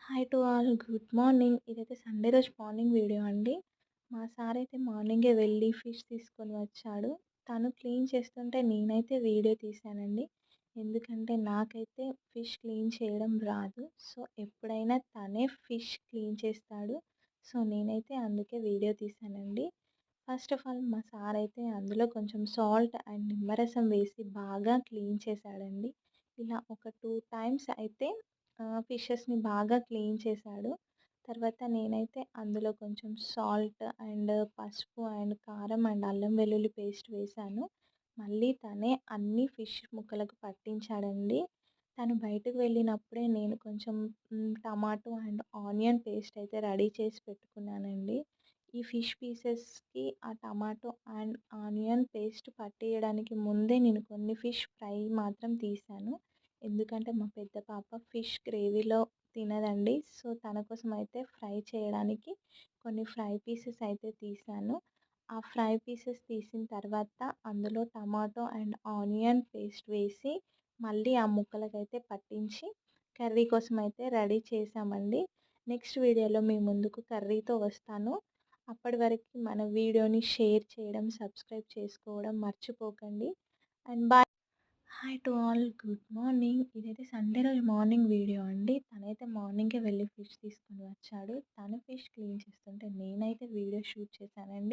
Hi to all good morning. ఇదైతే Sunday రోజు morning video అండి. మా సార్ అయితే మార్నింగే వెళ్ళి ఫిష్ తీసుకొని వచ్చాడు. తను క్లీన్ చేస్తుంటే నేనైతే వీడియో తీశానండి. ఎందుకంటే నాకైతే ఫిష్ క్లీన్ చేయడం రాదు. సో, ఎప్పుడైనా తనే ఫిష్ క్లీన్ చేస్తాడు. సో, నేనైతే అందుకే వీడియో తీశానండి. ఫస్ట్ ఆఫ్ ఆల్ మా సార్ అయితే అందులో కొంచెం సాల్ట్ అండ్ నిమ్మరసం వేసి బాగా క్లీన్ చేశాడండి. ఇలా ఒక 2 టైమ్స్ అయితే ఫిషెస్‌ని బాగా క్లీన్ చేశాడు. తర్వాత నేనైతే అందులో కొంచెం సాల్ట్ అండ్ పసుపు అండ్ కారం అండ్ అల్లం వెల్లుల్లి పేస్ట్ వేశాను. మళ్ళీ తనే అన్ని ఫిష్ ముక్కలకు పట్టించాడండి. తను బయటకు వెళ్ళినప్పుడే నేను కొంచెం టమాటో అండ్ ఆనియన్ పేస్ట్ అయితే రెడీ చేసి పెట్టుకున్నానండి. ఈ ఫిష్ పీసెస్‌కి ఆ టమాటో అండ్ ఆనియన్ పేస్ట్ పట్టేయడానికి ముందే నేను కొన్ని ఫిష్ ఫ్రై మాత్రం తీశాను. ఎందుకంటే మా పెద్ద పాప ఫిష్ గ్రేవీలో తినదండి. సో, తన కోసం అయితే ఫ్రై చేయడానికి కొన్ని ఫ్రై పీసెస్ అయితే తీశాను. ఆ ఫ్రై పీసెస్ తీసిన తర్వాత అందులో టమాటో అండ్ ఆనియన్ పేస్ట్ వేసి మళ్ళీ ఆ ముక్కలకైతే పట్టించి కర్రీ కోసం అయితే రెడీ చేశామండి. నెక్స్ట్ వీడియోలో మీ ముందుకు కర్రీతో వస్తాను. అప్పటి వరకు మన వీడియోని షేర్ చేయడం, సబ్స్క్రైబ్ చేసుకోవడం మర్చిపోకండి. And bye. Hi to all good morning. ఇదైతే సండే రోజు మార్నింగ్ వీడియో అండి. తనైతే మార్నింగే వెళ్ళి ఫిష్ తీసుకొని వచ్చాడు. తను ఫిష్ క్లీన్ చేస్తుంటే నేనైతే వీడియో షూట్ చేశానండి.